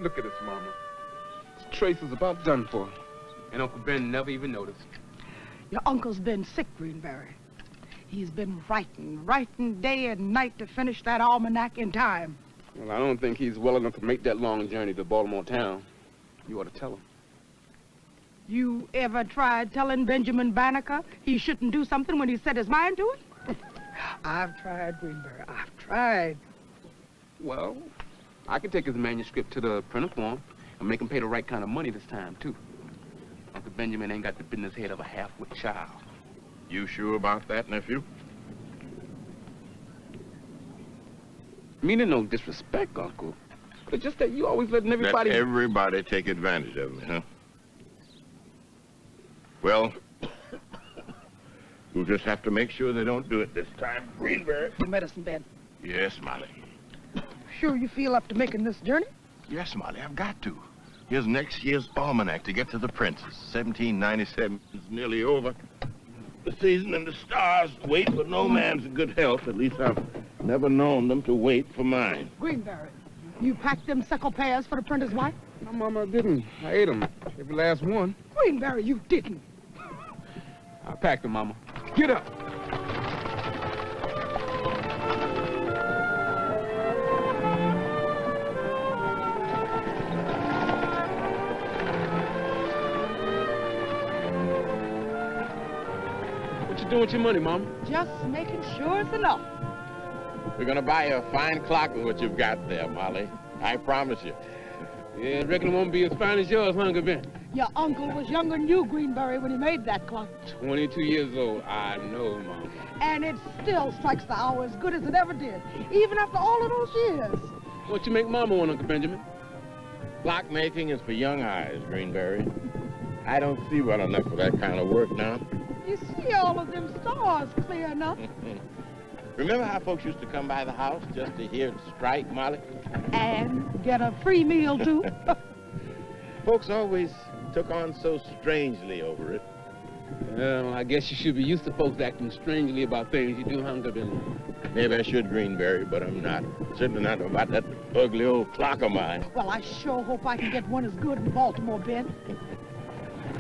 Look at this, Mama. Trace is about done for. And Uncle Ben never even noticed. Your uncle's been sick, Greenberry. He's been writing day and night to finish that almanac in time. Well, I don't think he's well enough to make that long journey to Baltimore town. You ought to tell him. You ever tried telling Benjamin Banneker he shouldn't do something when he set his mind to it? I've tried, Greenberry. I've tried. Well, I can take his manuscript to the printer for him and make him pay the right kind of money this time, too. Uncle Benjamin ain't got the business head of a half-wit child. You sure about that, nephew? Meaning no disrespect, Uncle. But just that you always letting everybody... Let everybody take advantage of me, huh? Well, we'll just have to make sure they don't do it this time. Greenberry. Your medicine, Ben. Yes, Molly. Sure you feel up to making this journey? Yes, Molly, I've got to. Here's next year's almanac to get to the princes. 1797 is nearly over. The season and the stars wait for no man's good health. At least I've never known them to wait for mine. Greenberry, you packed them sickle pears for the printer's wife? No, Mama, I didn't. I ate them. Every last one. Greenberry, you didn't. I packed them, Mama. Get up. What you doing with your money, Mama? Just making sure it's enough. We're gonna buy you a fine clock with what you've got there, Molly. I promise you. Yeah, I reckon it won't be as fine as yours, huh, Uncle Ben? Your uncle was younger than you, Greenberry, when he made that clock. 22 years old. I know, Mama. And it still strikes the hour as good as it ever did, even after all of those years. What you make Mama want, Uncle Benjamin? Clockmaking is for young eyes, Greenberry. I don't see well enough for that kind of work now. You see all of them stars clear enough. Remember how folks used to come by the house just to hear it strike, Molly? And get a free meal, too. Folks always took on so strangely over it. Well, I guess you should be used to folks acting strangely about things you do, huh, Uncle Benjamin? Maybe I should, Greenberry, but I'm not. Certainly not about that ugly old clock of mine. Well, I sure hope I can get one as good in Baltimore, Ben.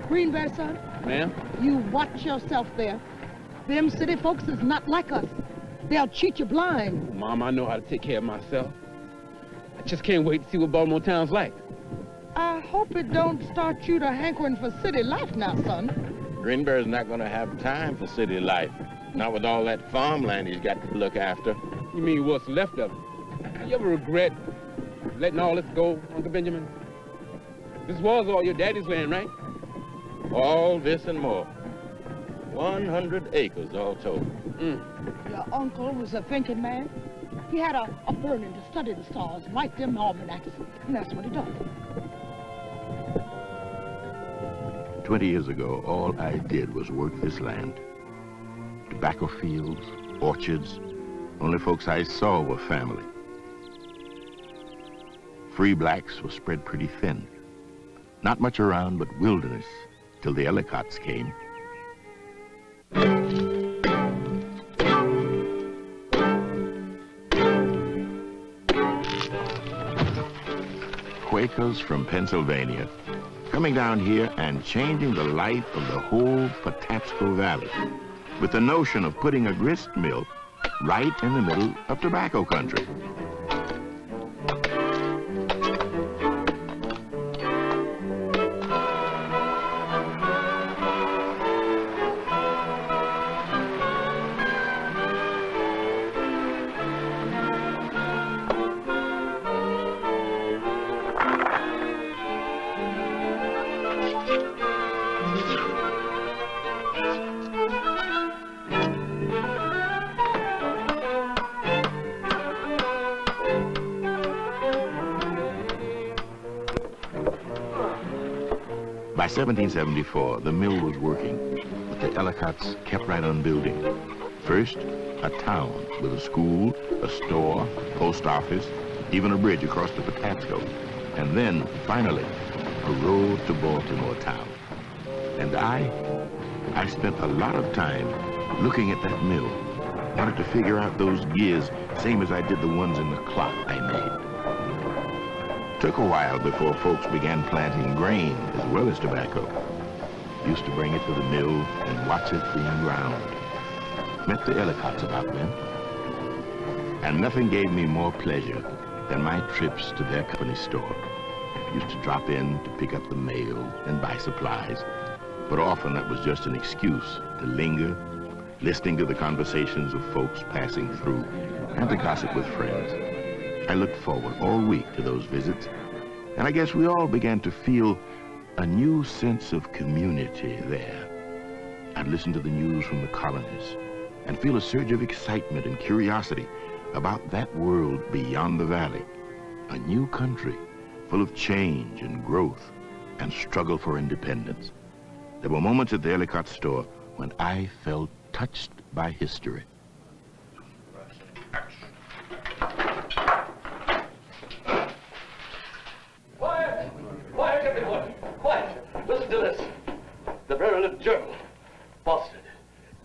Greenberry, son. Ma'am? You watch yourself there. Them city folks is not like us. They'll cheat you blind. Mom, I know how to take care of myself. I just can't wait to see what Baltimore town's like. I hope it don't start you to hankering for city life now, son. Greenberry's not going to have time for city life. Not with all that farmland he's got to look after. You mean what's left of it? You ever regret letting all this go, Uncle Benjamin? This was all your daddy's land, right? All this and more. 100 acres all told. Your uncle was a thinking man. He had a burning to study the stars, write them almanacs, and that's what he done. 20 years ago, all I did was work this land. Tobacco fields, orchards. Only folks I saw were family. Free blacks were spread pretty thin. Not much around but wilderness, till the Ellicotts came. Quakers from Pennsylvania, coming down here and changing the life of the whole Patapsco Valley with the notion of putting a grist mill right in the middle of tobacco country. By 1774, the mill was working, but the Ellicotts kept right on building. First, a town with a school, a store, post office, even a bridge across the Patapsco. And then, finally, a road to Baltimore town. And I spent a lot of time looking at that mill. Wanted to figure out those gears, same as I did the ones in the clock I made. took a while before folks began planting grain as well as tobacco. Used to bring it to the mill and watch it being ground. Met the Ellicotts about then. And nothing gave me more pleasure than my trips to their company store. Used to drop in to pick up the mail and buy supplies, but often that was just an excuse to linger, listening to the conversations of folks passing through and to gossip with friends. I looked forward all week to those visits, and I guess we all began to feel a new sense of community there. I'd listen to the news from the colonies and feel a surge of excitement and curiosity about that world beyond the valley, a new country full of change and growth and struggle for independence. There were moments at the Ellicott store when I felt touched by history. Quiet! Quiet, everyone! Quiet! Listen to this. The Maryland Journal. Boston.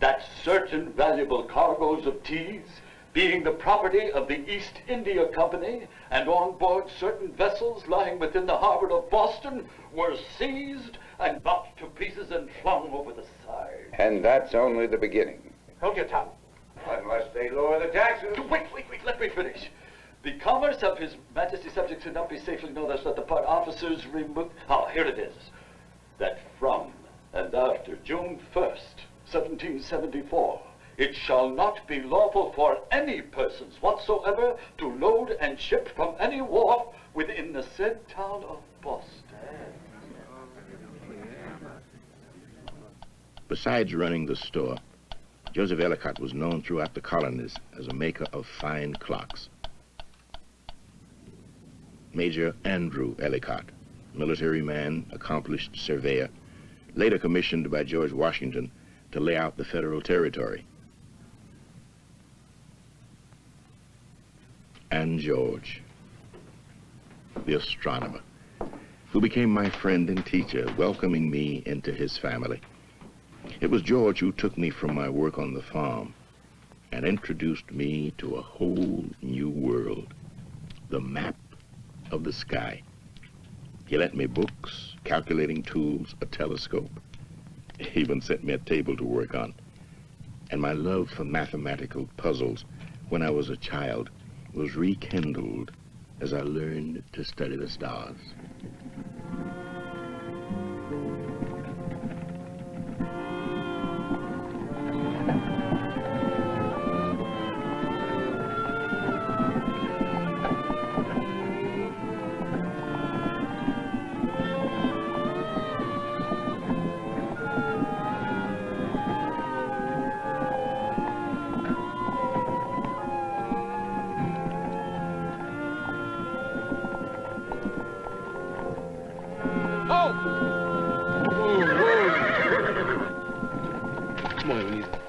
That certain valuable cargoes of teas, being the property of the East India Company, and on board certain vessels lying within the harbor of Boston, were seized and knocked to pieces and flung over the side. And that's only the beginning. Hold your tongue. Unless they lower the taxes. Wait, let me finish. The commerce of His Majesty's subjects cannot be safely known as that the part officers remove... Oh, here it is. That from and after June 1st, 1774, it shall not be lawful for any persons whatsoever to load and ship from any wharf within the said town of Boston. Besides running the store, Joseph Ellicott was known throughout the colonies as a maker of fine clocks. Major Andrew Ellicott, military man, accomplished surveyor, later commissioned by George Washington to lay out the federal territory. And George, the astronomer, who became my friend and teacher, welcoming me into his family. It was George who took me from my work on the farm and introduced me to a whole new world, the map of the sky. He lent me books, calculating tools, a telescope. He even sent me a table to work on. And my love for mathematical puzzles when I was a child was rekindled as I learned to study the stars. Come on, Ebenezer.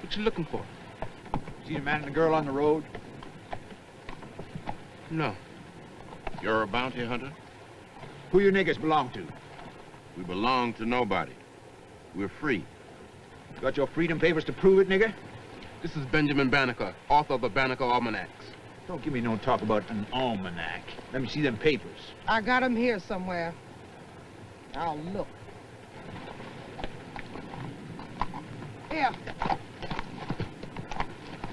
What you looking for? See the man and the girl on the road? No. You're a bounty hunter? Who you niggas belong to? We belong to nobody. We're free. Got your freedom papers to prove it, nigga? This is Benjamin Banneker, author of the Banneker Almanacs. Don't give me no talk about an almanac. Let me see them papers. I got him here somewhere. I'll look. Here.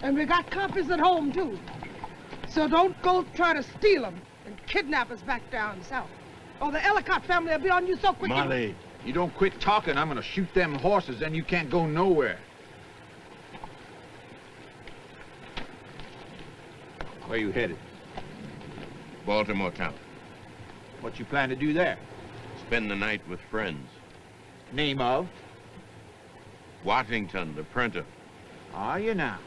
And we got copies at home, too. So don't go try to steal them and kidnap us back down south. Or the Ellicott family will be on you so quick. Molly, you don't quit talking, I'm gonna shoot them horses, then you can't go nowhere. Where you headed? Baltimore town. What you plan to do there? Spend the night with friends. Name of? Waddington, the printer. Are you now?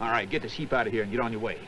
All right, get this heap out of here and get on your way.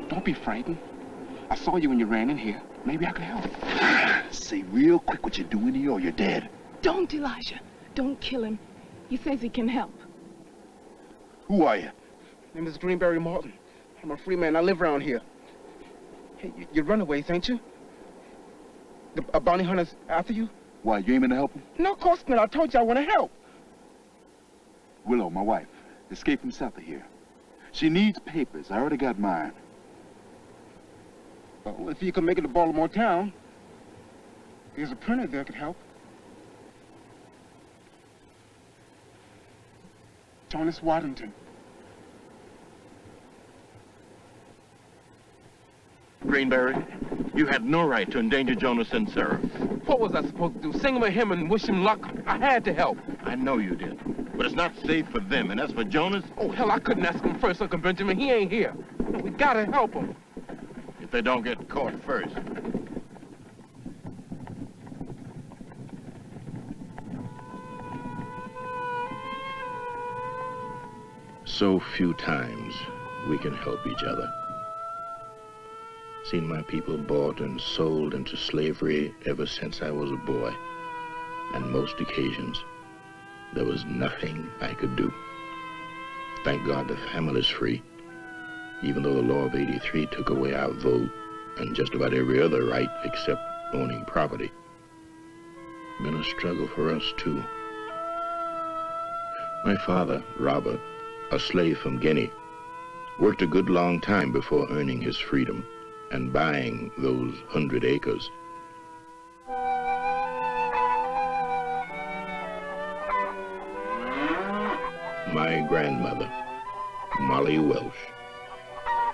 Don't be frightened. I saw you when you ran in here. Maybe I could help. Say real quick what you're doing here or you're dead. Don't, Elijah. Don't kill him. He says he can help. Who are you? My name is Greenberry Martin. I'm a free man. I live around here. Hey, you're runaways, ain't you? A bounty hunter's after you? Why, you ain't meant to help him? No, of course not. I told you I want to help. Willow, my wife, escaped from south of here. She needs papers. I already got mine. Well, if you can make it to Baltimore town, there's a printer there that could help. Jonas Waddington. Greenberry, you had no right to endanger Jonas and Sarah. What was I supposed to do? Sing him a hymn and wish him luck? I had to help. I know you did. But it's not safe for them. And as for Jonas, Oh, hell, I couldn't ask him first, Uncle Benjamin. He ain't here. We gotta help him. if they don't get caught first. So few times we can help each other. Seen my people bought and sold into slavery ever since I was a boy. And most occasions, there was nothing I could do. Thank God the family's free, even though the law of '83 took away our vote and just about every other right except owning property. Been a struggle for us too. My father, Robert, a slave from Guinea, worked a good long time before earning his freedom and buying those 100 acres. My grandmother, Molly Welsh,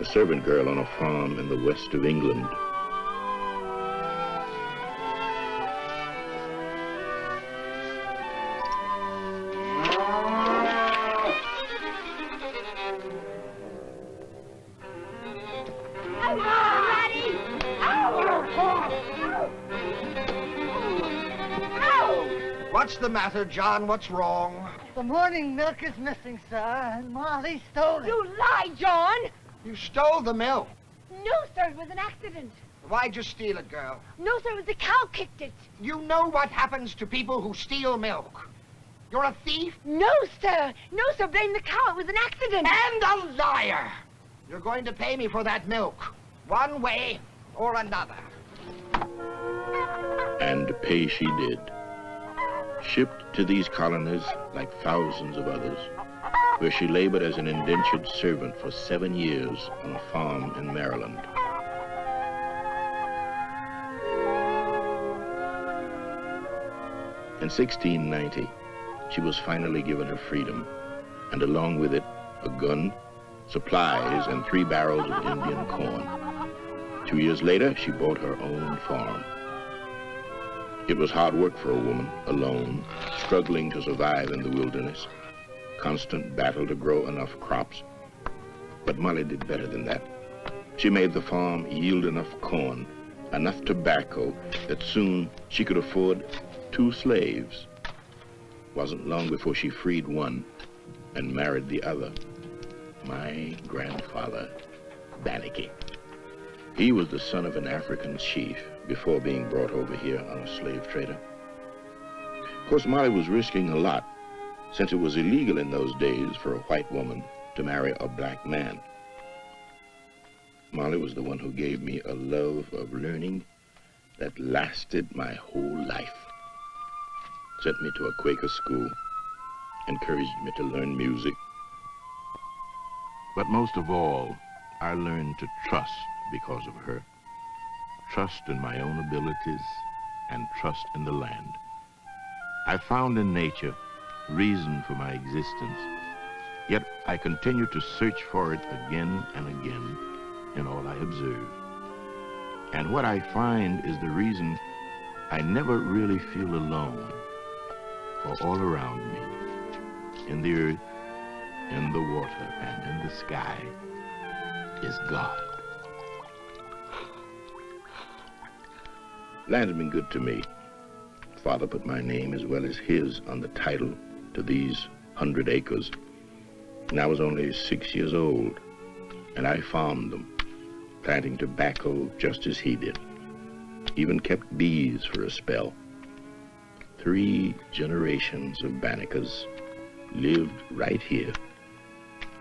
a servant girl on a farm in the west of England. What's the matter, John? What's wrong? The morning milk is missing, sir, and Molly stole it. You lie, John! You stole the milk. No, sir, it was an accident. Why'd you steal it, girl? No, sir, it was the cow kicked it. You know what happens to people who steal milk. You're a thief No, sir. No, sir, blame the cow. It was an accident. and a liar. You're going to pay me for that milk, one way or another. And pay she did. Shipped to these colonies like thousands of others, where she labored as an indentured servant for 7 years on a farm in Maryland. In 1690, she was finally given her freedom, and along with it, a gun, supplies, and 3 barrels of Indian corn. 2 years later, she bought her own farm. It was hard work for a woman, alone, struggling to survive in the wilderness. Constant battle to grow enough crops. But Molly did better than that. She made the farm yield enough corn, enough tobacco, that soon she could afford 2 slaves. Wasn't long before she freed one and married the other, my grandfather, Banneker. He was the son of an African chief before being brought over here on a slave trader. Of course, Molly was risking a lot, since it was illegal in those days for a white woman to marry a black man. Molly was the one who gave me a love of learning that lasted my whole life. Sent me to a Quaker school, encouraged me to learn music. But most of all, I learned to trust because of her. Trust in my own abilities and trust in the land. I found in nature reason for my existence, yet I continue to search for it again and again in all I observe. And what I find is the reason I never really feel alone. For all around me, in the earth, in the water, and in the sky, is God. Land's been good to me. Father put my name as well as his on the title to these 100 acres. And I was only 6 years old, and I farmed them, planting tobacco just as he did. Even kept bees for a spell. 3 generations of Bannekers lived right here,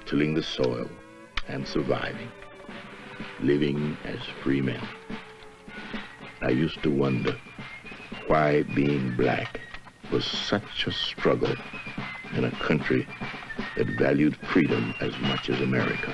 tilling the soil and surviving, living as free men. I used to wonder why being black was such a struggle in a country that valued freedom as much as America.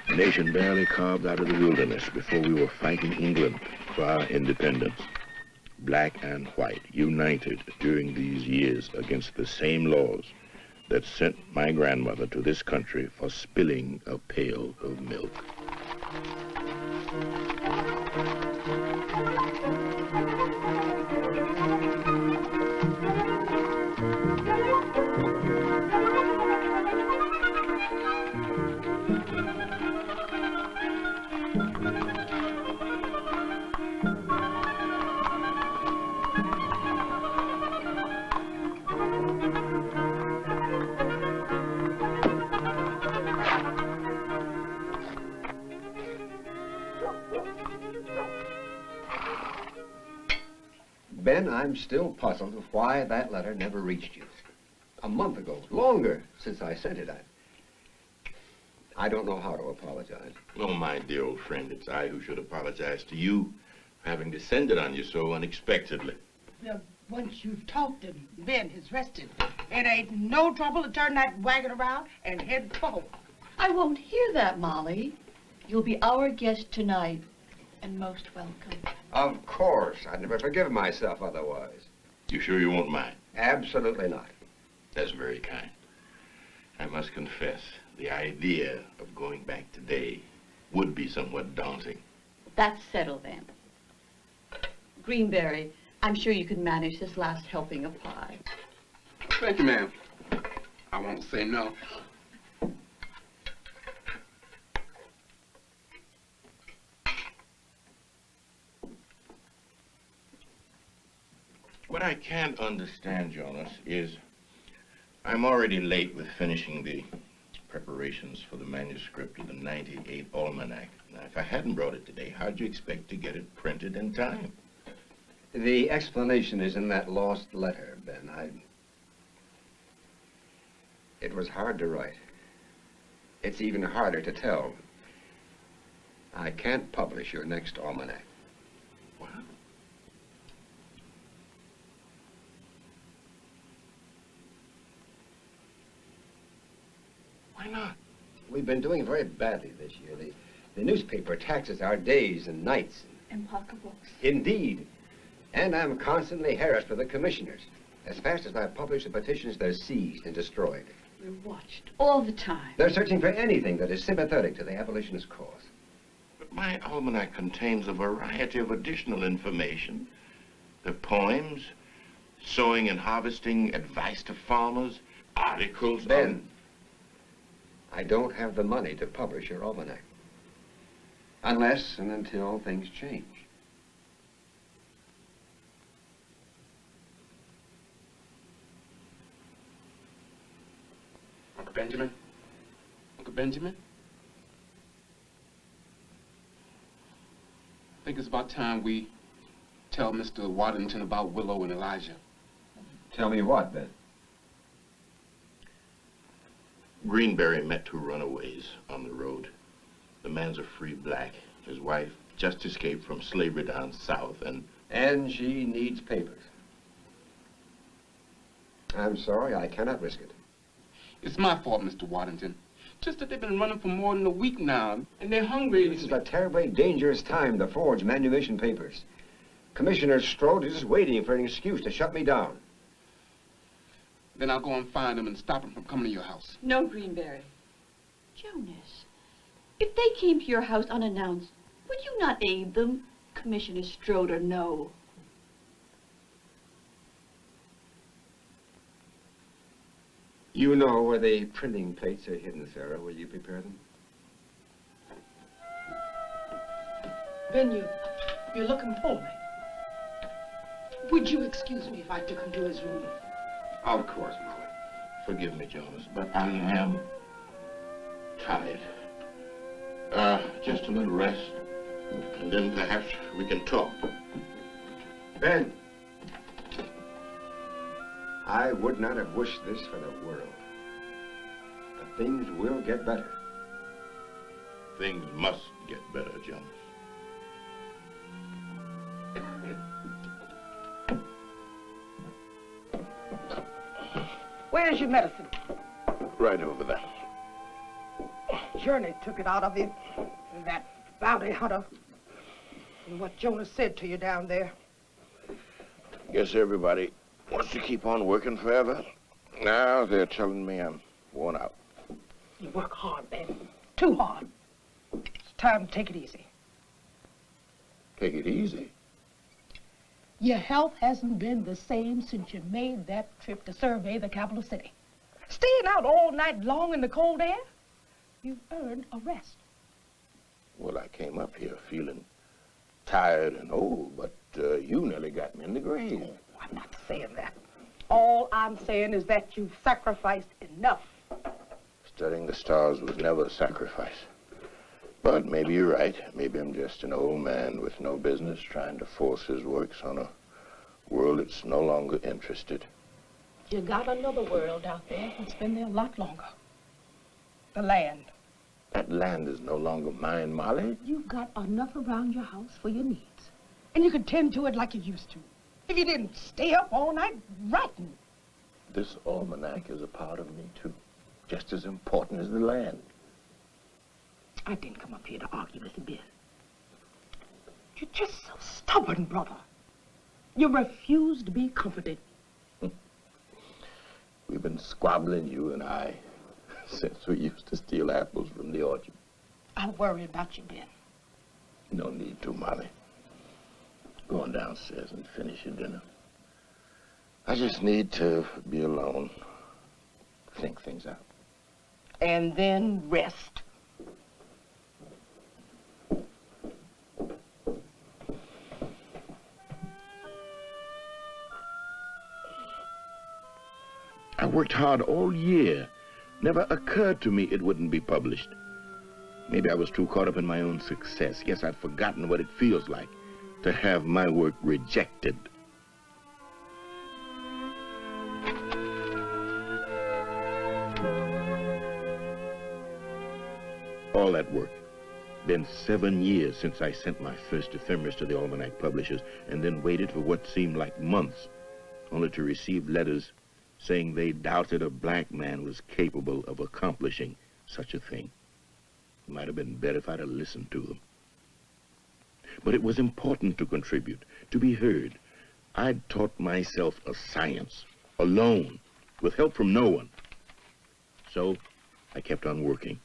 The nation barely carved out of the wilderness before we were fighting England for our independence. Black and white united during these years against the same laws that sent my grandmother to this country for spilling a pail of milk. Ben, I'm still puzzled with why that letter never reached you. A month ago, longer since I sent it. I don't know how to apologize. Oh, my dear old friend, it's I who should apologize to you for having descended on you so unexpectedly. Now, once you've talked to Ben has rested, it ain't no trouble to turn that wagon around and head for home. I won't hear that, Molly. You'll be our guest tonight, and most welcome. Of course. I'd never forgive myself otherwise. You sure you won't mind? Absolutely not. That's very kind. I must confess, the idea of going back today would be somewhat daunting. That's settled then. Greenberry, I'm sure you can manage this last helping of pie. Thank you, ma'am. I won't say no. What I can't understand, Jonas, is I'm already late with finishing the preparations for the manuscript of the 98 Almanac. Now, if I hadn't brought it today, how'd you expect to get it printed in time? The explanation is in that lost letter, Ben. It was hard to write. It's even harder to tell. I can't publish your next almanac. What? Why not? We've been doing very badly this year. The newspaper taxes our days and nights. And pocketbooks. Indeed. And I'm constantly harassed by the commissioners. As fast as I publish the petitions, they're seized and destroyed. We're watched all the time. They're searching for anything that is sympathetic to the abolitionist cause. But my almanac contains a variety of additional information. The poems, sowing and harvesting, advice to farmers, articles Ben, I don't have the money to publish your almanac. Unless and until things change. Uncle Benjamin? Uncle Benjamin? I think it's about time we tell Mr. Waddington about Willow and Elijah. Tell me what, Ben? Greenberry met 2 runaways on the road. The man's a free black. His wife just escaped from slavery down south, and she needs papers. I'm sorry, I cannot risk it. It's my fault, Mr. Waddington. Just that they've been running for more than a week now, and they're hungry. This is a terribly dangerous time to forge manumission papers. Commissioner Strode is just waiting for an excuse to shut me down. Then I'll go and find them and stop them from coming to your house. No, Greenberry. Jonas, if they came to your house unannounced, would you not aid them, Commissioner Strode or no? You know where the printing plates are hidden, Sarah. Will you prepare them? Ben, you're looking for me. Would you excuse me if I took him to his room? Of course, Molly. Forgive me, Jonas, but I am tired. Just a little rest, and then perhaps we can talk. Ben! I would not have wished this for the world. But things will get better. Things must get better, Jonas. Where's your medicine? Right over there. Journey took it out of you. That bounty hunter. And what Jonas said to you down there. Guess everybody wants to keep on working forever. Now they're telling me I'm worn out. You work hard, Ben. Too hard. It's time to take it easy. Take it easy. Your health hasn't been the same since you made that trip to survey the capital city. Staying out all night long in the cold air, you've earned a rest. Well, I came up here feeling tired and old, but you nearly got me in the grave. Oh, I'm not saying that. All I'm saying is that you've sacrificed enough. Studying the stars was never a sacrifice. But maybe you're right. Maybe I'm just an old man with no business trying to force his works on a world that's no longer interested. You got another world out there that's been there a lot longer. The land. That land is no longer mine, Molly. You've got enough around your house for your needs. And you could tend to it like you used to. If you didn't stay up all night writing. This almanac is a part of me, too. Just as important as the land. I didn't come up here to argue with you, Ben. You're just so stubborn, brother. You refuse to be comforted. We've been squabbling, you and I, since we used to steal apples from the orchard. I worry about you, Ben. No need to, Molly. Go on downstairs and finish your dinner. I just need to be alone. Think things out. And then rest. I worked hard all year. Never occurred to me it wouldn't be published. Maybe I was too caught up in my own success. Guess I'd forgotten what it feels like to have my work rejected. All that work. Been 7 years since I sent my first ephemeris to the Almanac publishers, and then waited for what seemed like months, only to receive letters saying they doubted a black man was capable of accomplishing such a thing. It might have been better if I'd have listened to them. But it was important to contribute, to be heard. I'd taught myself a science, alone, with help from no one. So I kept on working,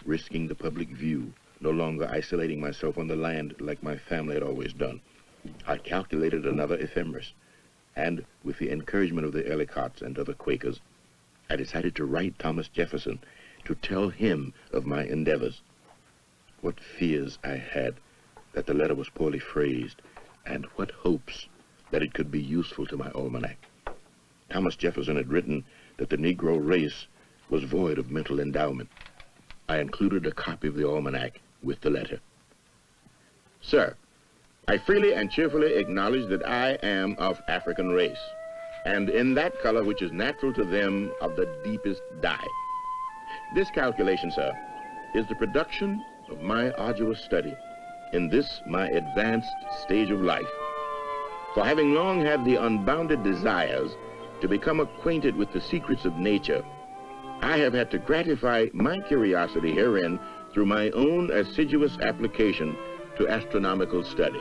risking the public view, no longer isolating myself on the land like my family had always done. I calculated another ephemeris, and with the encouragement of the Ellicotts and other Quakers, I decided to write Thomas Jefferson to tell him of my endeavors. What fears I had that the letter was poorly phrased, and what hopes that it could be useful to my almanac. Thomas Jefferson had written that the Negro race was void of mental endowment. I included a copy of the almanac with the letter. Sir, I freely and cheerfully acknowledge that I am of African race, and in that color which is natural to them of the deepest dye. This calculation, sir, is the production of my arduous study in this my advanced stage of life. For having long had the unbounded desires to become acquainted with the secrets of nature, I have had to gratify my curiosity herein through my own assiduous application to astronomical study.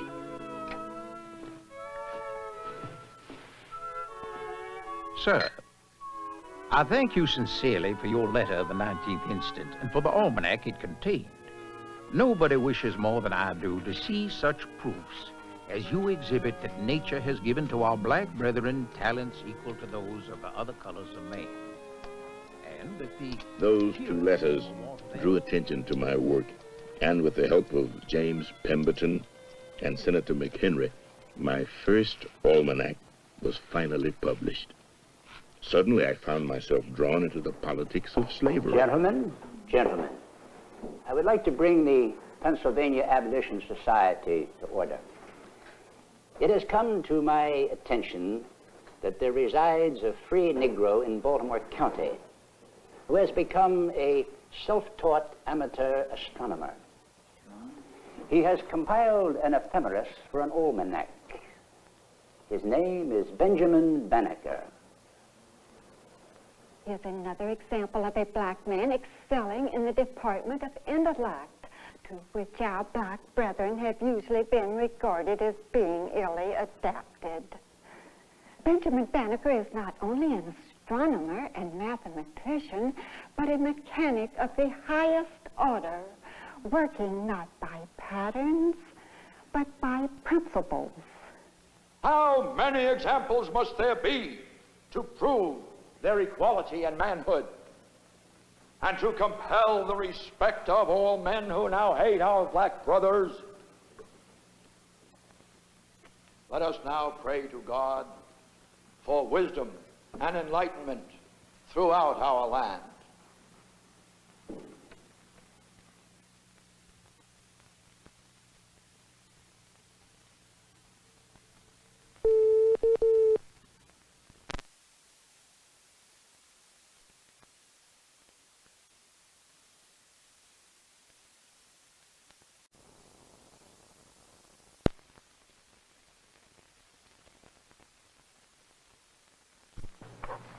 Sir, I thank you sincerely for your letter of the 19th instant and for the almanac it contained. Nobody wishes more than I do to see such proofs as you exhibit that nature has given to our black brethren talents equal to those of the other colors of man. And that those two letters drew attention to my work, and with the help of James Pemberton and Senator McHenry, my first almanac was finally published. Suddenly I found myself drawn into the politics of slavery. Gentlemen, I would like to bring the Pennsylvania Abolition Society to order. It has come to my attention that there resides a free Negro in Baltimore County who has become a self-taught amateur astronomer. He has compiled an ephemeris for an almanac. His name is Benjamin Banneker. Here's another example of a black man excelling in the department of intellect, to which our black brethren have usually been regarded as being illy adapted. Benjamin Banneker is not only an astronomer and mathematician, but a mechanic of the highest order, working not by patterns, but by principles. How many examples must there be to prove their equality and manhood, and to compel the respect of all men who now hate our black brothers? Let us now pray to God for wisdom and enlightenment throughout our land.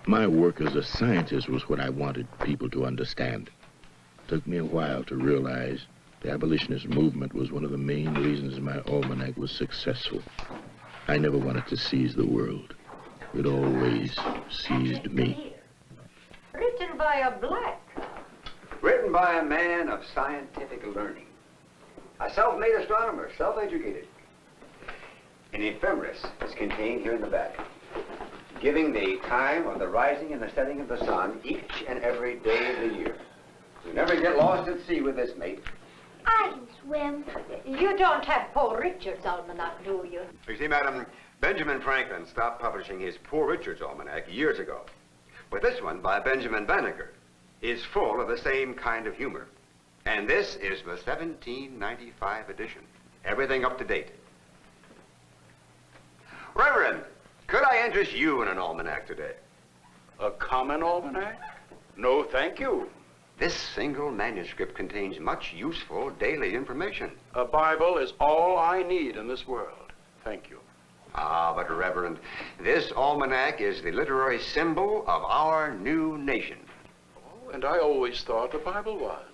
My work as a scientist was what I wanted people to understand. It took me a while to realize the abolitionist movement was one of the main reasons my almanac was successful. I never wanted to seize the world. It always seized me. Written by a black. Written by a man of scientific learning. A self-made astronomer, self-educated. An ephemeris is contained here in the back, giving the time of the rising and the setting of the sun each and every day of the year. You never get lost at sea with this, mate. I can swim. You don't have Poor Richard's Almanac, do you? You see, madam, Benjamin Franklin stopped publishing his Poor Richard's Almanac years ago. But this one, by Benjamin Banneker, is full of the same kind of humor. And this is the 1795 edition. Everything up to date. Reverend, could I interest you in an almanac today? A common almanac? No, thank you. This single manuscript contains much useful daily information. A Bible is all I need in this world. Thank you. Ah, but Reverend, this almanac is the literary symbol of our new nation. Oh, and I always thought the Bible was.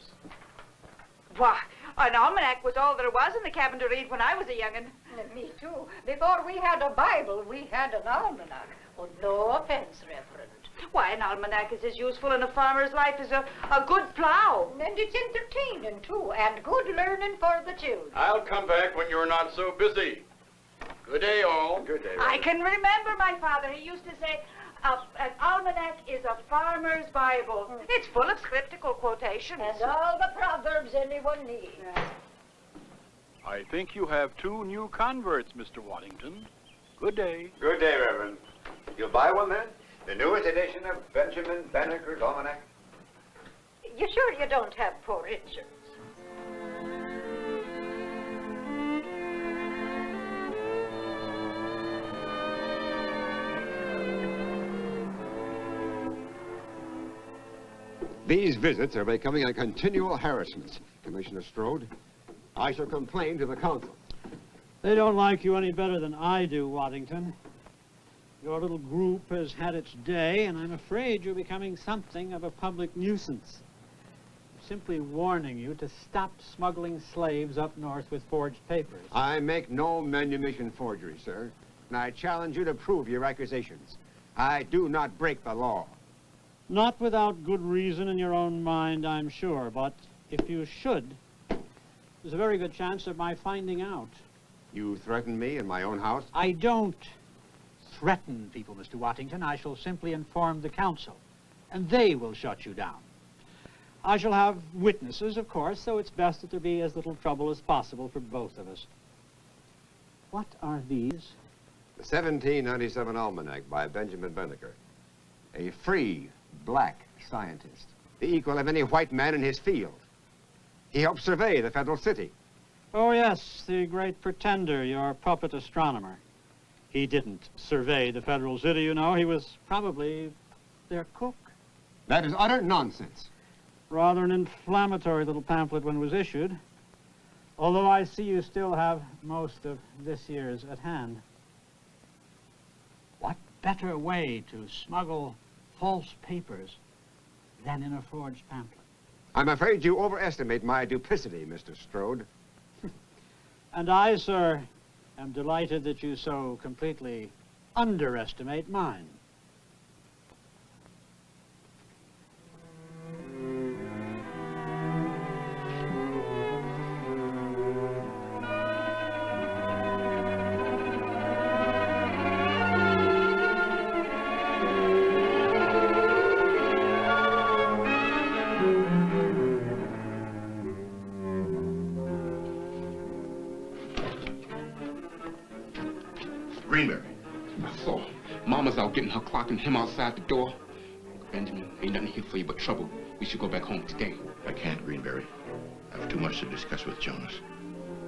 Why, an almanac was all there was in the cabin to read when I was a young'un. Me too. Before we had a Bible, we had an almanac. Oh, no offense, Reverend. Why, an almanac is as useful in a farmer's life as a good plow. And it's entertaining, too, and good learning for the children. I'll come back when you're not so busy. Good day, all. Good day, I can remember my father. He used to say, an almanac is a farmer's Bible. It's full of scriptical quotations. And all the proverbs anyone needs. I think you have 2 new converts, Mr. Waddington. Good day. Good day, Reverend. You'll buy one, then? The newest edition of Benjamin Banneker's Almanac? You sure you don't have Poor Richard's? These visits are becoming a continual harassment. Commissioner Strode, I shall complain to the council. They don't like you any better than I do, Waddington. Your little group has had its day, and I'm afraid you're becoming something of a public nuisance. I'm simply warning you to stop smuggling slaves up north with forged papers. I make no manumission forgery, sir, and I challenge you to prove your accusations. I do not break the law. Not without good reason in your own mind, I'm sure, but if you should, there's a very good chance of my finding out. You threaten me in my own house? I don't threaten people, Mr. Waddington. I shall simply inform the council, and they will shut you down. I shall have witnesses, of course, so it's best that there be as little trouble as possible for both of us. What are these? The 1797 Almanac by Benjamin Banneker. A free, black scientist. The equal of any white man in his field. He helped survey the federal city. Oh, yes, the great pretender, your puppet astronomer. He didn't survey the federal city, you know. He was probably their cook. That is utter nonsense. Rather an inflammatory little pamphlet when it was issued. Although I see you still have most of this year's at hand. What better way to smuggle false papers than in a forged pamphlet? I'm afraid you overestimate my duplicity, Mr. Strode. And I, sir, am delighted that you so completely underestimate mine. Mama's out getting her clock and him outside the door. Benjamin, ain't nothing here for you but trouble. We should go back home today. I can't, Greenberry. I have too much to discuss with Jonas.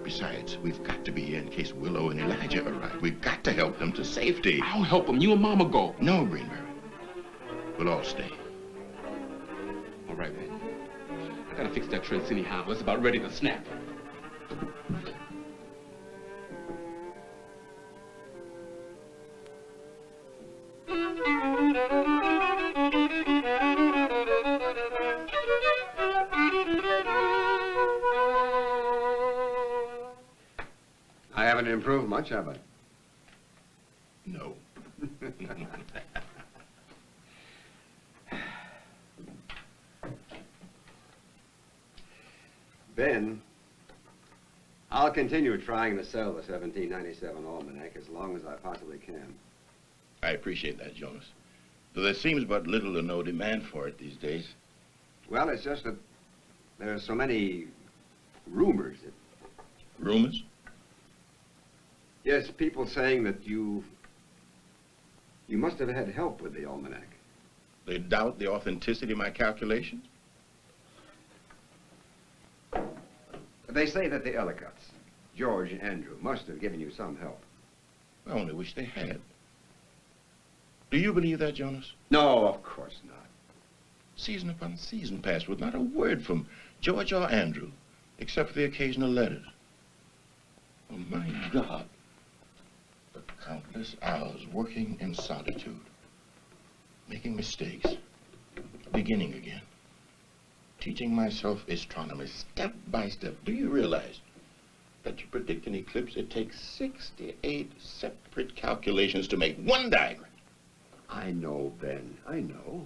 Besides, we've got to be here in case Willow and Elijah arrive. We've got to help them to safety. I'll help them. You and Mama go. No, Greenberry. We'll all stay. All right, man. I gotta fix that trace anyhow. It's about ready to snap. I haven't improved much, have I? No. Ben, I'll continue trying to sell the 1797 Almanac as long as I possibly can. I appreciate that, Jonas. Though there seems but little or no demand for it these days. Well, it's just that there's so many rumors. Rumors? Yes, people saying that you must have had help with the Almanac. They doubt the authenticity of my calculations? They say that the Ellicotts, George and Andrew, must have given you some help. I only wish they had. Do you believe that, Jonas? No, of course not. Season upon season passed with not a word from George or Andrew, except for the occasional letters. Oh, my God. The countless hours working in solitude, making mistakes, beginning again, teaching myself astronomy step by step. Do you realize that to predict an eclipse, it takes 68 separate calculations to make one diagram? I know, Ben, I know.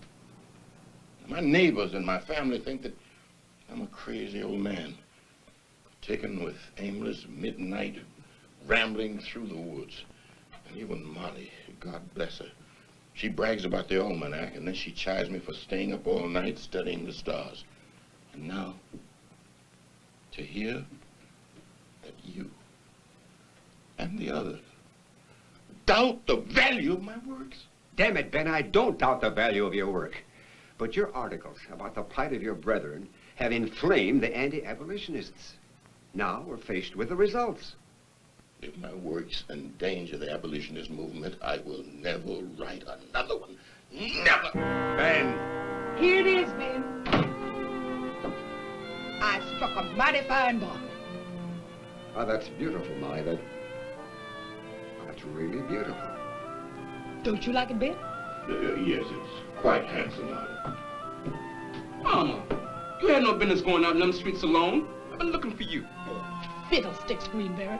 My neighbors and my family think that I'm a crazy old man, taken with aimless midnight rambling through the woods. And even Molly, God bless her, she brags about the almanac, and then she chides me for staying up all night studying the stars. And now, to hear that you and the others doubt the value of my works. Damn it, Ben, I don't doubt the value of your work. But your articles about the plight of your brethren have inflamed the anti-abolitionists. Now we're faced with the results. If my works endanger the abolitionist movement, I will never write another one. Never! Ben! Here it is, Ben. I struck a mighty fine bargain. Oh, that's beautiful, Molly. That's really beautiful. Don't you like it, Ben? Yes, it's quite handsome, Molly. Mama, you had no business going out in them streets alone. I've been looking for you. Fiddlesticks, Greenberry.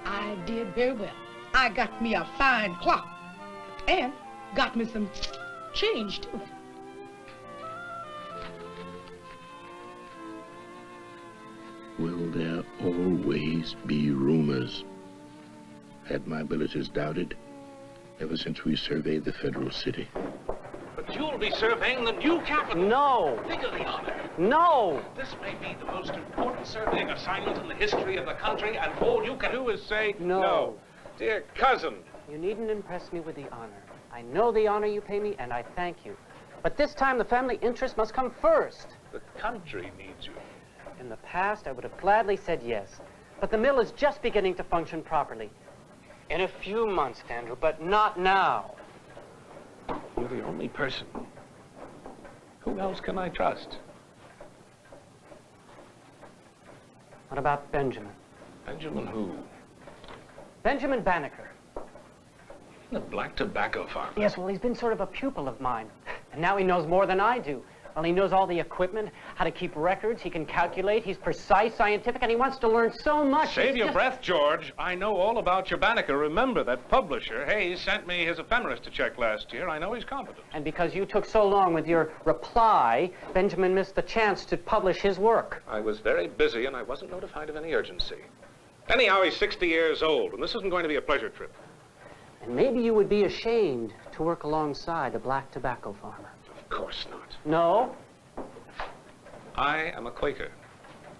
I did very well. I got me a fine clock. And got me some change, too. Will there always be rumors? Had my abilities doubted ever since we surveyed the federal city? But you'll be surveying the new capital. No. Think of the honor. No. This may be the most important surveying assignment in the history of the country, and all you can do is say No. Dear cousin. You needn't impress me with the honor. I know the honor you pay me, and I thank you. But this time, the family interest must come first. The country needs you. In the past, I would have gladly said yes. But the mill is just beginning to function properly. In a few months, Andrew, but not now. You're the only person. Who else can I trust? What about Benjamin? Benjamin who? Benjamin Banneker. The black tobacco farmer. Yes, well, he's been sort of a pupil of mine. And now he knows more than I do. Well, he knows all the equipment, how to keep records, he can calculate, he's precise, scientific, and he wants to learn so much. Save your breath, George. I know all about your Banneker. Remember that publisher, Hayes, sent me his ephemeris to check last year. I know he's competent. And because you took so long with your reply, Benjamin missed the chance to publish his work. I was very busy, and I wasn't notified of any urgency. Anyhow, he's 60 years old, and this isn't going to be a pleasure trip. And maybe you would be ashamed to work alongside a black tobacco farmer. Of course not. No? I am a Quaker.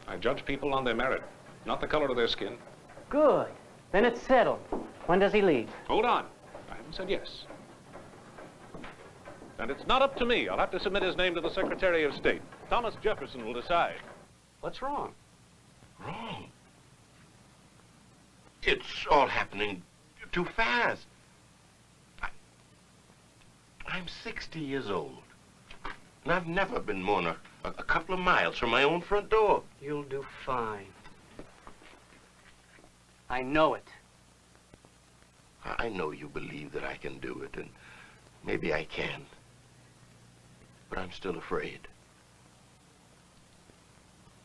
I judge people on their merit, not the color of their skin. Good. Then it's settled. When does he leave? Hold on. I haven't said yes. And it's not up to me. I'll have to submit his name to the Secretary of State. Thomas Jefferson will decide. What's wrong? Wrong? It's all happening too fast. I'm 60 years old. And I've never been more than a couple of miles from my own front door. You'll do fine. I know it. I know you believe that I can do it, and maybe I can. But I'm still afraid.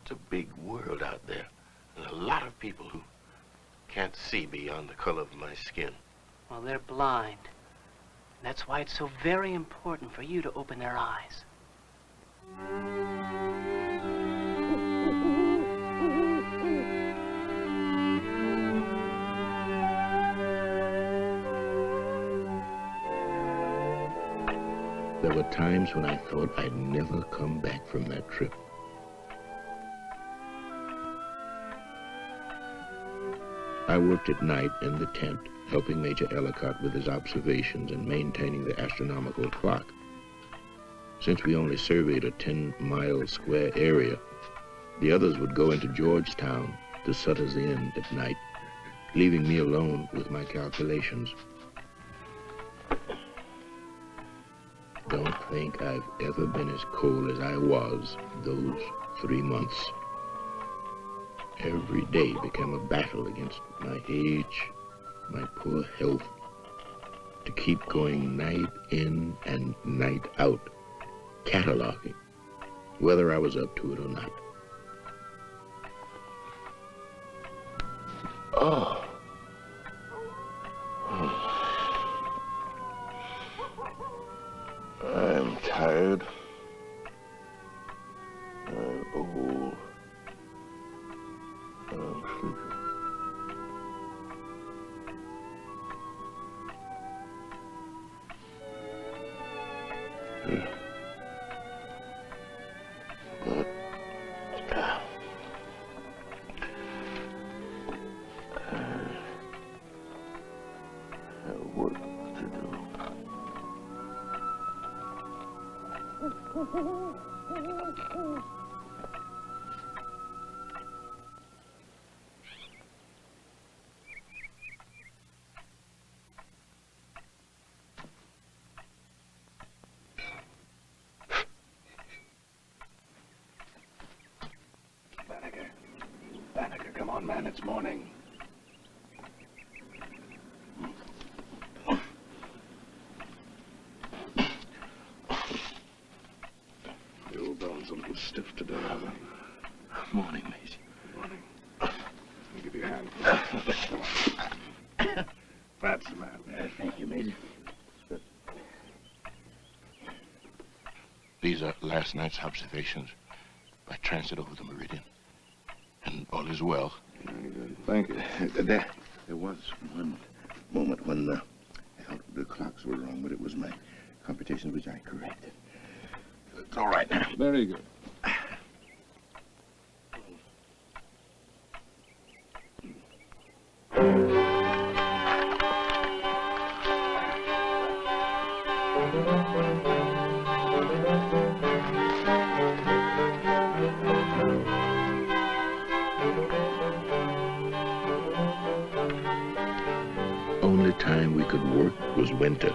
It's a big world out there, and a lot of people who can't see beyond the color of my skin. Well, they're blind. That's why it's so very important for you to open their eyes. There were times when I thought I'd never come back from that trip. I worked at night in the tent, helping Major Ellicott with his observations and maintaining the astronomical clock. Since we only surveyed a 10-mile square area, the others would go into Georgetown to Sutter's Inn at night, leaving me alone with my calculations. Don't think I've ever been as cold as I was those 3 months. Every day became a battle against my age, my poor health, to keep going night in and night out, cataloging, whether I was up to it or not. Oh. I'm tired. I'm old. I'm sleepy. But I have work to do. Banneker, come on, man, it's morning. stiff today. Morning, Major. Morning. Let me give you a hand. That's the man. Thank you, Major. These are last night's observations by transit over the meridian. And all is well. Very good. Thank you. There was one moment when I thought the clocks were wrong, but it was my computations which I corrected. It's all right now. Very good. Only time we could work was winter,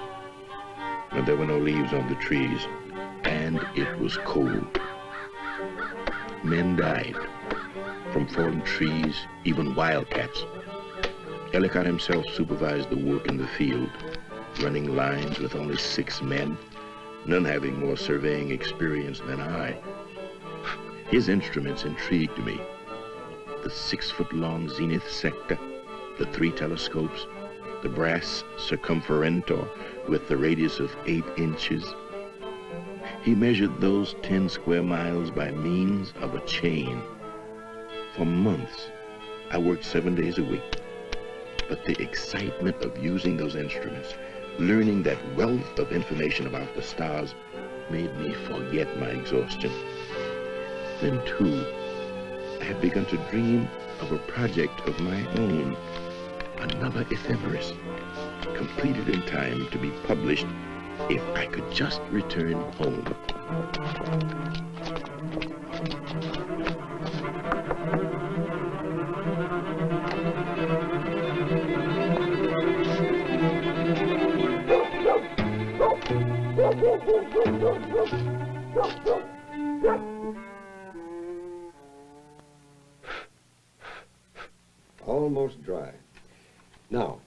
when there were no leaves on the trees, and it was cold. Men died from fallen trees, even wildcats. Ellicott himself supervised the work in the field, running lines with only 6 men, none having more surveying experience than I. His instruments intrigued me. The 6-foot-long zenith sector, the 3 telescopes, the brass circumferentor with the radius of 8 inches. He measured those 10 square miles by means of a chain. For months, I worked 7 days a week. But the excitement of using those instruments, learning that wealth of information about the stars, made me forget my exhaustion. Then, too, I had begun to dream of a project of my own, another ephemeris, completed in time to be published if I could just return home. Almost dry. Now,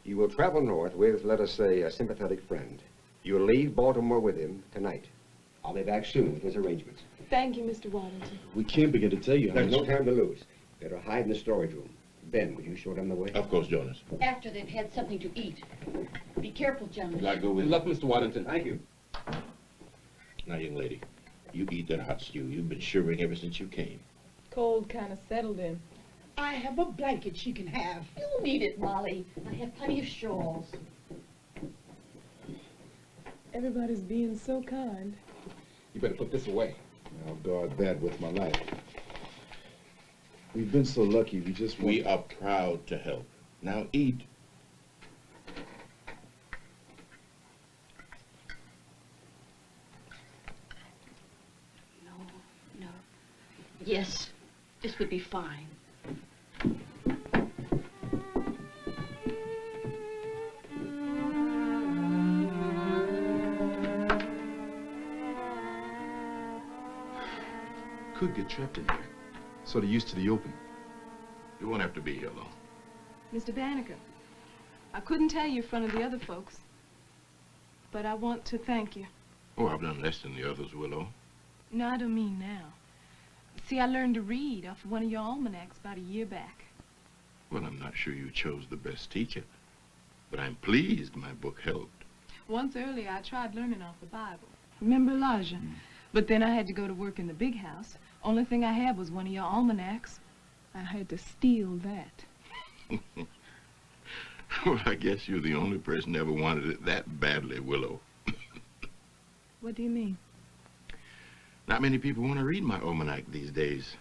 you will travel north with, let us say, a sympathetic friend. You'll leave Baltimore with him tonight. I'll be back soon with his arrangements. Thank you, Mr. Waddington. We can't begin to tell you how There's no time to lose. Better hide in the storage room. Ben, will you show them the way? Of course, Jonas. After they've had something to eat. Be careful, Jonas. I go with Good luck, Mr. Waddington. Thank you. Now, young lady, you eat that hot stew. You've been shivering ever since you came. Cold kind of settled in. I have a blanket she can have. You'll need it, Molly. I have plenty of shawls. Everybody's being so kind. You better put this away. I'll guard that with my life. We've been so lucky, we just want... We are proud to help. Now eat. No. Yes, this would be fine. Could get trapped in here. Sort of used to the open. You won't have to be here long. Mr. Banneker, I couldn't tell you in front of the other folks, but I want to thank you. Oh, I've done less than the others, Willow. No, I don't mean now. See, I learned to read off one of your almanacs about a year back. Well, I'm not sure you chose the best teacher, but I'm pleased my book helped. Once earlier, I tried learning off the Bible. Remember Elijah? But then I had to go to work in the big house. Only thing I had was one of your almanacs. I had to steal that. Well, I guess you're the only person ever wanted it that badly, Willow. What do you mean? Not many people want to read my almanac these days.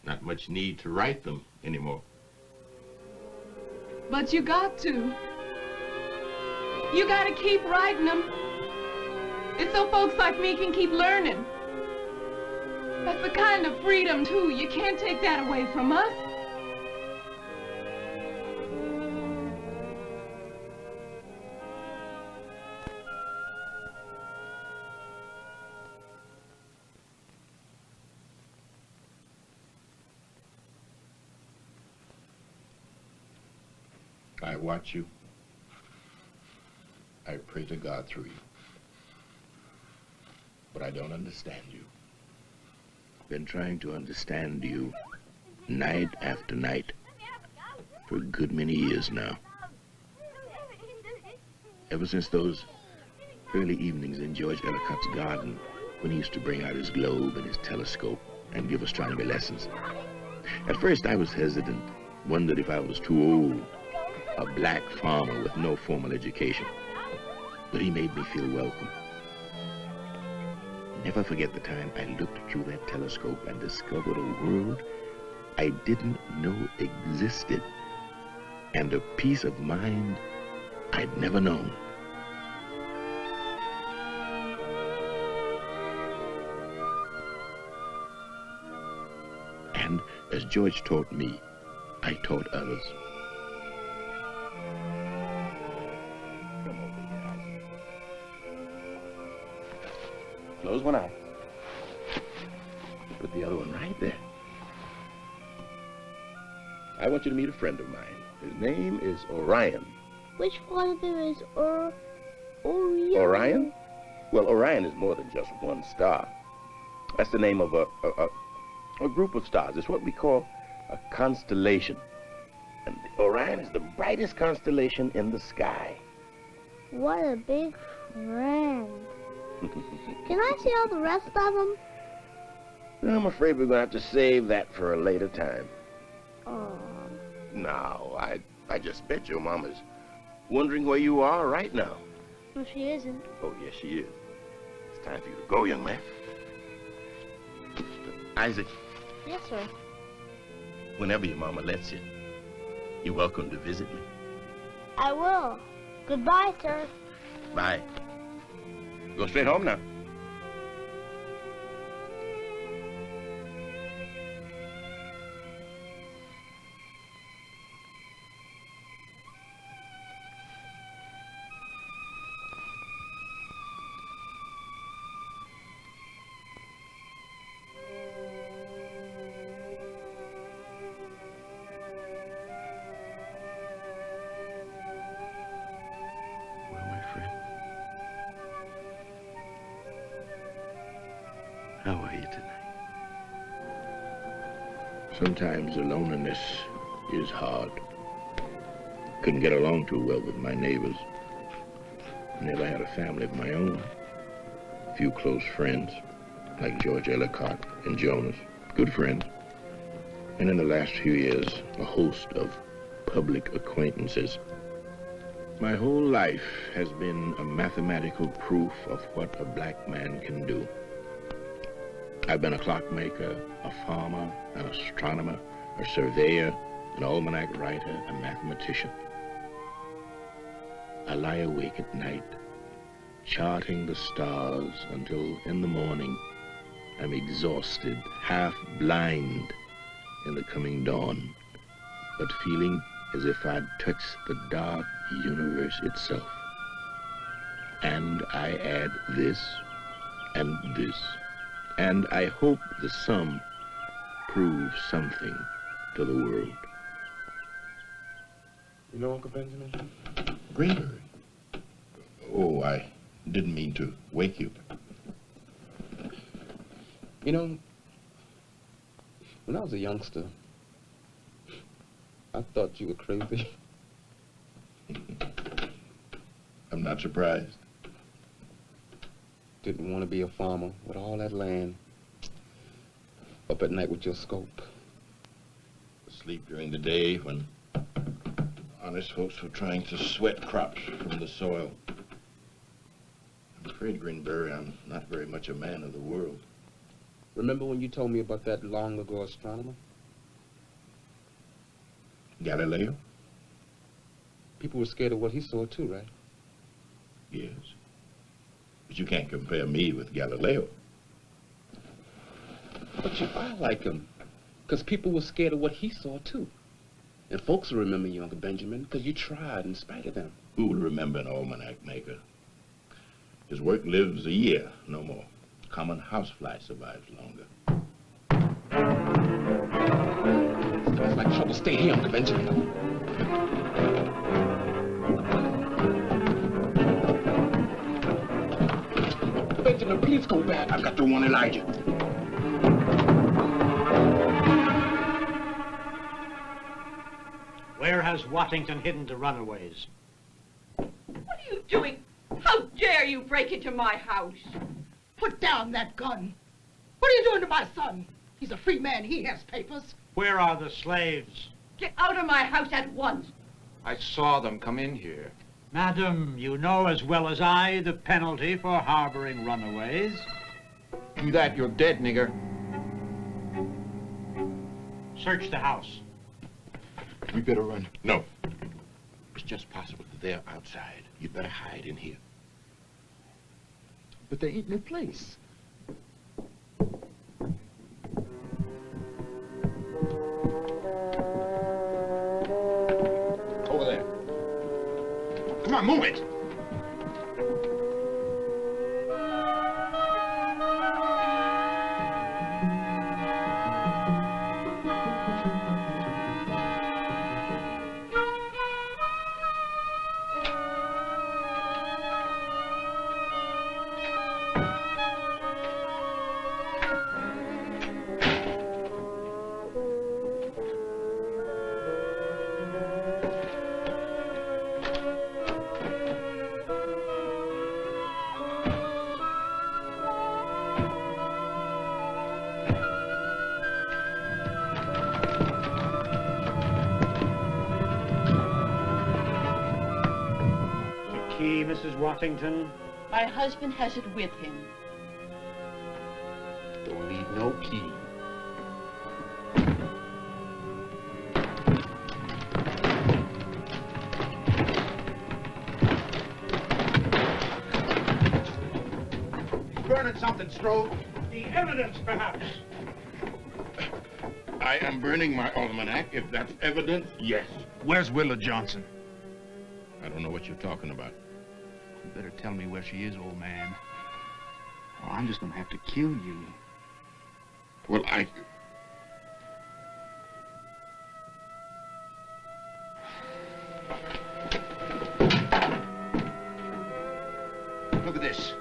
Not much need to write them anymore. But you got to. You got to keep writing them. It's so folks like me can keep learning. That's the kind of freedom, too. You can't take that away from us. I watch you. I pray to God through you. But I don't understand you. been trying to understand you night after night for a good many years now. Ever since those early evenings in George Ellicott's garden when he used to bring out his globe and his telescope and give astronomy lessons. At first I was hesitant, wondered if I was too old, a black farmer with no formal education. But he made me feel welcome. Never forget the time I looked through that telescope and discovered a world I didn't know existed, and a peace of mind I'd never known. And as George taught me, I taught others. Close one eye. Put the other one right there. I want you to meet a friend of mine. His name is Orion. Which one of them is Orion? Orion? Well, Orion is more than just one star. That's the name of a group of stars. It's what we call a constellation. And Orion is the brightest constellation in the sky. What a big friend. Can I see all the rest of them? I'm afraid we're going to have to save that for a later time. Oh. No, I just bet your mama's wondering where you are right now. No, she isn't. Oh, yes, she is. It's time for you to go, young man. Isaac, Yes, sir. whenever your mama lets you, you're welcome to visit me. I will. Goodbye, sir. Bye. Go straight home now. How are you tonight? Sometimes the loneliness is hard. Couldn't get along too well with my neighbors. Never had a family of my own. Few close friends, like George Ellicott and Jonas. Good friends. And in the last few years, a host of public acquaintances. My whole life has been a mathematical proof of what a black man can do. I've been a clockmaker, a farmer, an astronomer, a surveyor, an almanac writer, a mathematician. I lie awake at night, charting the stars until in the morning I'm exhausted, half blind in the coming dawn, but feeling as if I'd touched the dark universe itself. And I add this and this. And I hope the sum proves something to the world. You know, Uncle Benjamin? Greenberry. Oh, I didn't mean to wake you. You know, when I was a youngster, I thought you were crazy. I'm not surprised. Didn't want to be a farmer with all that land. Up at night with your scope. Sleep during the day when honest folks were trying to sweat crops from the soil. I'm afraid, Greenberry, I'm not very much a man of the world. Remember when you told me about that long ago astronomer? Galileo? People were scared of what he saw too, right? Yes. But you can't compare me with Galileo. But you are like him, because people were scared of what he saw too. And folks will remember you, Uncle Benjamin, because you tried in spite of them. Who will remember an almanac maker? His work lives a year, no more. Common housefly survives longer. Smells like trouble. Stay here, Uncle Benjamin. Benjamin, please go back. I've got to warn Elijah. Where has Waddington hidden the runaways? What are you doing? How dare you break into my house? Put down that gun. What are you doing to my son? He's a free man. He has papers. Where are the slaves? Get out of my house at once. I saw them come in here. Madam, you know as well as I the penalty for harboring runaways. Do that, you're dead, nigger. Search the house. We better run. No. It's just possible that they're outside. You'd better hide in here. But there ain't no place. Over there. Come on, move it! Mrs. Waddington? My husband has it with him. Don't need no key. Burning something, Strode. The evidence, perhaps. I am burning my almanac. If that's evidence, yes. Where's Willa Johnson? I don't know what you're talking about. You better tell me where she is, old man. Or I'm just gonna have to kill you. Well, I... Look at this.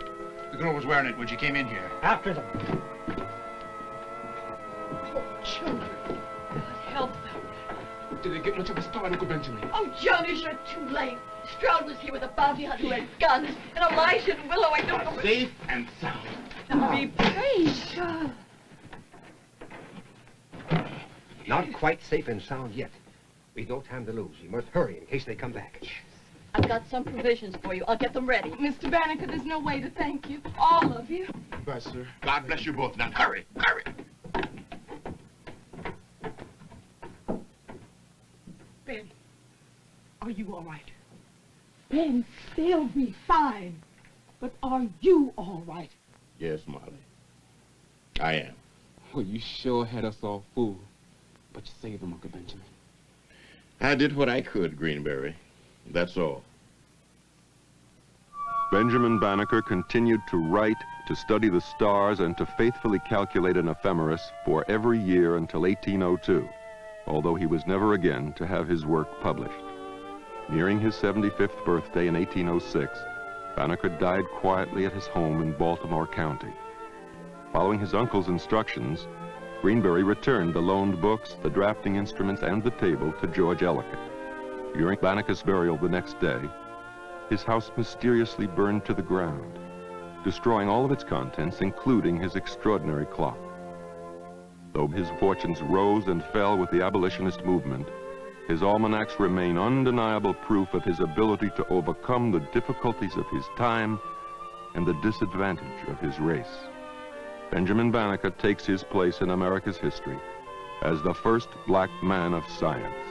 The girl was wearing it when she came in here. After them. Oh, children. God help them. Did they get much of a start, Uncle Benjamin? Oh, Jonas, you're too late. Stroud was here with a bounty hunter who had guns, and Elijah and Willow, I don't know... Safe and sound. Be praised, God. Not quite safe and sound yet. We've no time to lose. We must hurry in case they come back. I've got some provisions for you. I'll get them ready. Mr. Banneker, there's no way to thank you. All of you. Goodbye, sir. God bless you both. Now, hurry, hurry. Ben, are you all right? Ben, they'll be fine. But are you all right? Yes, Molly. I am. Well, you sure had us all fooled. But you saved them, Uncle Benjamin. I did what I could, Greenberry. That's all. Benjamin Banneker continued to write, to study the stars, and to faithfully calculate an ephemeris for every year until 1802, although he was never again to have his work published. Nearing his 75th birthday in 1806, Banneker died quietly at his home in Baltimore County. Following his uncle's instructions, Greenberry returned the loaned books, the drafting instruments, and the table to George Ellicott. During Banneker's burial the next day, his house mysteriously burned to the ground, destroying all of its contents, including his extraordinary clock. Though his fortunes rose and fell with the abolitionist movement, his almanacs remain undeniable proof of his ability to overcome the difficulties of his time and the disadvantage of his race. Benjamin Banneker takes his place in America's history as the first black man of science.